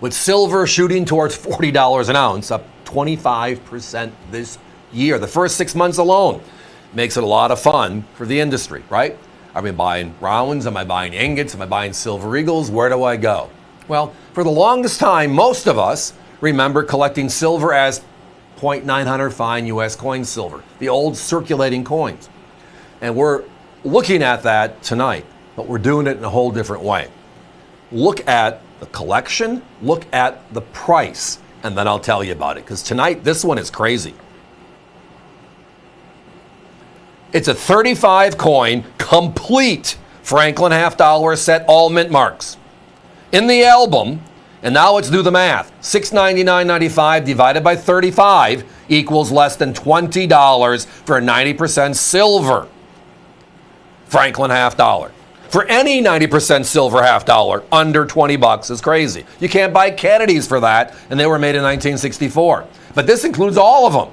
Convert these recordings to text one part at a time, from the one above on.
With silver shooting towards $40 an ounce, up 25% this year. The first 6 months alone makes it a lot of fun for the industry, right? Are we buying rounds? Am I buying ingots? Am I buying silver eagles? Where do I go? Well, for the longest time, most of us remember collecting silver as .900 fine U.S. coin silver, the old circulating coins. And we're looking at that tonight, but we're doing it in a whole different way. Look at the collection, look at the price, and then I'll tell you about it. Because tonight, this one is crazy. It's a 35 coin, complete Franklin half-dollar set, all mint marks. In the album, and now let's do the math. $699.95 divided by 35 equals less than $20 for a 90% silver Franklin half-dollar. For any 90% silver half-dollar, under 20 bucks is crazy. You can't buy Kennedys for that, and they were made in 1964. But this includes all of them.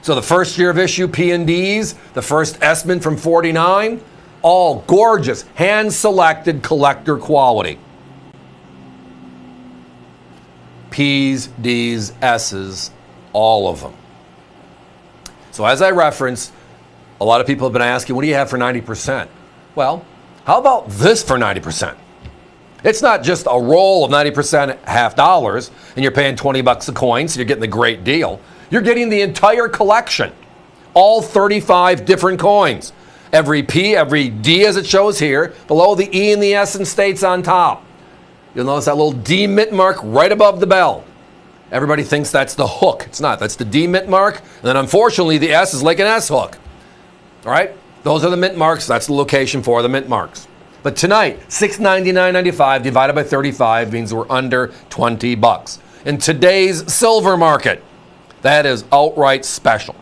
So the first year of issue P&Ds, the first S-mint from 49, all gorgeous, hand-selected collector quality. P's, D's, S's, all of them. So as I referenced, a lot of people have been asking, what do you have for 90%? Well, how about this for 90%? It's not just a roll of 90% half dollars and you're paying 20 bucks a coin, so you're getting a great deal. You're getting the entire collection, all 35 different coins. Every P, every D as it shows here, below the E and the S and states on top. You'll notice that little D mint mark right above the bell. Everybody thinks that's the hook. It's not. That's the D mint mark. And then unfortunately, the S is like an S hook. All right? Those are the mint marks. That's the location for the mint marks. But tonight, $699.95 divided by 35 means we're under 20 bucks. In today's silver market, that is outright special.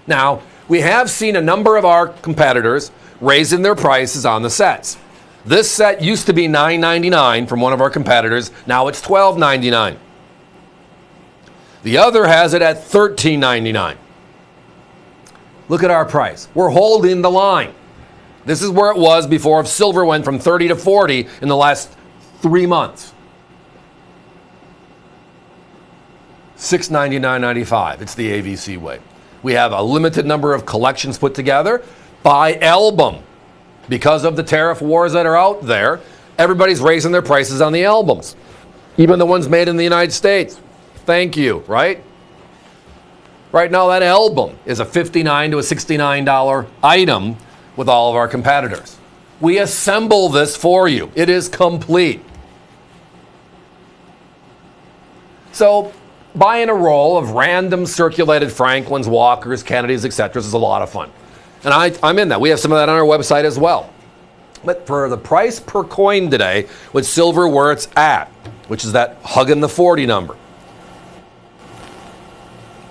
Now, we have seen a number of our competitors raising their prices on the sets. This set used to be $9.99 from one of our competitors. Now it's $12.99. The other has it at $13.99. Look at our price. We're holding the line. This is where it was before silver went from 30 to 40 in the last 3 months. $699.95. It's the AVC way. We have a limited number of collections put together by album. Because of the tariff wars that are out there, everybody's raising their prices on the albums. Even the ones made in the United States. Thank you, right? Right now, that album is a $59 to a $69 item with all of our competitors. We assemble this for you. It is complete. So, buying a roll of random circulated Franklins, Walkers, Kennedys, etc. is a lot of fun. And I'm in that. We have some of that on our website as well. But for the price per coin today, with silver where it's at, which is that hugging the 40 number,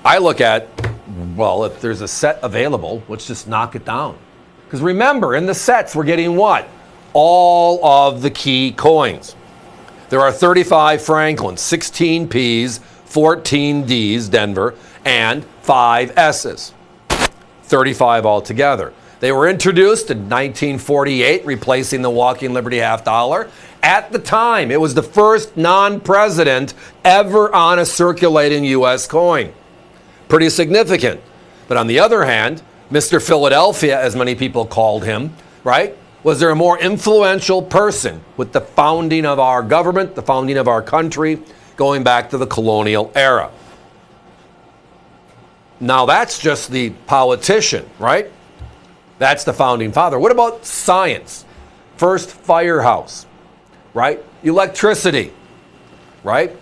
I look at, well, if there's a set available, let's just knock it down. Because remember, in the sets, we're getting what? All of the key coins. There are 35 Franklins, 16 Ps, 14 Ds, Denver, and 5 S's. 35 altogether. They were introduced in 1948, replacing the Walking Liberty half dollar. At the time, it was the first non-president ever on a circulating U.S. coin. Pretty significant. But on the other hand, Mr. Philadelphia, as many people called him, right? Was there a more influential person with the founding of our government, the founding of our country, going back to the colonial era? Now that's just the politician, right? That's the founding father. What about science? First firehouse, right? Electricity, right?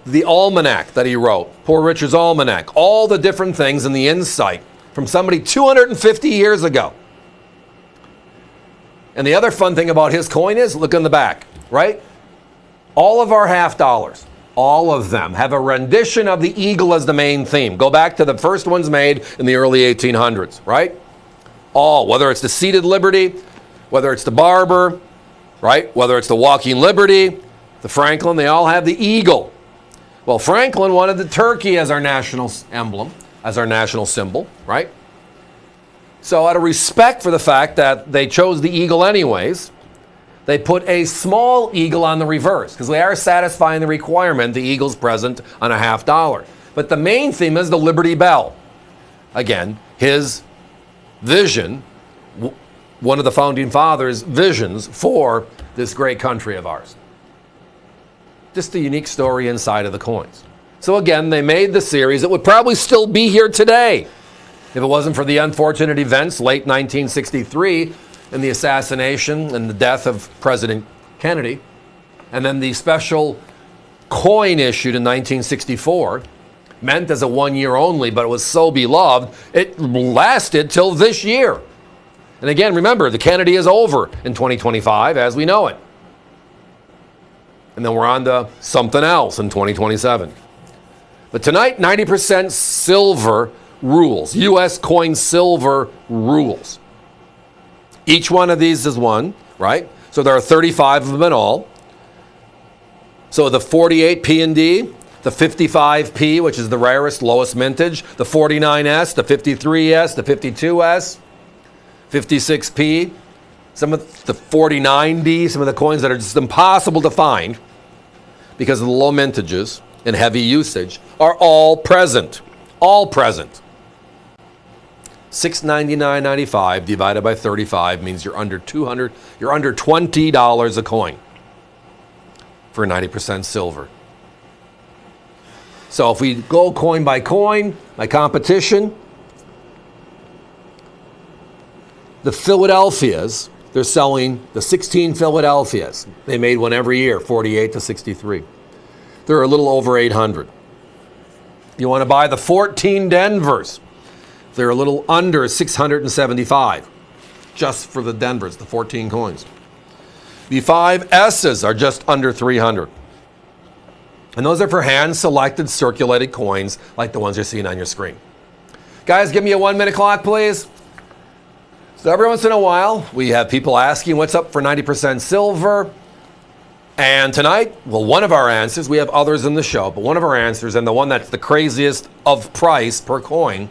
The almanac that he wrote, Poor Richard's Almanac, all the different things and the insight from somebody 250 years ago. And the other fun thing about his coin is, look in the back, right? All of our half dollars, all of them have a rendition of the eagle as the main theme. Go back to the first ones made in the early 1800s, right? All, whether it's the Seated Liberty, whether it's the Barber, right? Whether it's the Walking Liberty, the Franklin, they all have the eagle. Well, Franklin wanted the turkey as our national emblem, as our national symbol, right? So out of respect for the fact that they chose the eagle anyways, they put a small eagle on the reverse because they are satisfying the requirement the eagle's present on a $50. But the main theme is the Liberty Bell. Again, his vision, one of the founding fathers' visions for this great country of ours. Just a unique story inside of the coins. So again, they made the series. It would probably still be here today if it wasn't for the unfortunate events late 1963 and the assassination and the death of President Kennedy. And then the special coin issued in 1964, meant as a 1 year only, but it was so beloved, it lasted till this year. And again, remember, the Kennedy is over in 2025 as we know it. And then we're on to something else in 2027. But tonight, 90% silver rules. U.S. coin silver rules. Each one of these is one, right? So there are 35 of them in all. So the 48 P&D, the 55P, which is the rarest, lowest mintage, the 49S, the 53S, the 52S, 56P, some of the 49D, some of the coins that are just impossible to find because of the low mintages and heavy usage, are all present. All present. $699.95 divided by 35 means you're under $200, you're under $20 a coin for 90% silver. So if we go coin by coin, my competition, the Philadelphias, they're selling the 16 Philadelphias. They made one every year, 48 to 63. They're a little over 800. You want to buy the 14 Denvers. They're a little under 675, just for the Denvers, the 14 coins. The 5S's are just under 300. And those are for hand-selected circulated coins like the ones you're seeing on your screen. Guys, give me a 1 minute clock, please. So every once in a while, we have people asking what's up for 90% silver. And tonight, well, one of our answers, we have others in the show, but one of our answers, and the one that's the craziest of price per coin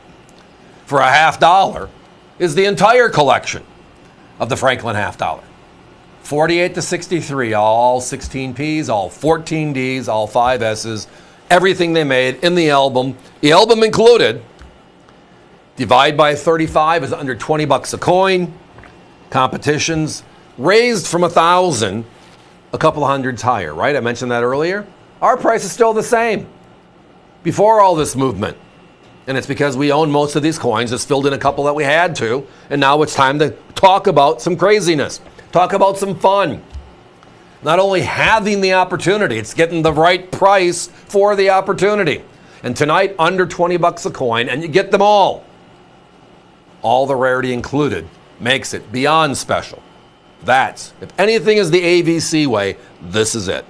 for a $50, is the entire collection of the Franklin $50. 48 to 63, all 16Ps, all 14Ds, all 5S's, everything they made in the album included. Divide by 35 is under 20 bucks a coin. Competitions raised from 1,000, a couple hundreds higher, right? I mentioned that earlier. Our price is still the same before all this movement. And it's because we own most of these coins. Just filled in a couple that we had to. And now it's time to talk about some craziness. Talk about some fun. Not only having the opportunity, it's getting the right price for the opportunity. And tonight, under 20 bucks a coin, and you get them all. All the rarity included makes it beyond special. That's, if anything is the AVC way, this is it.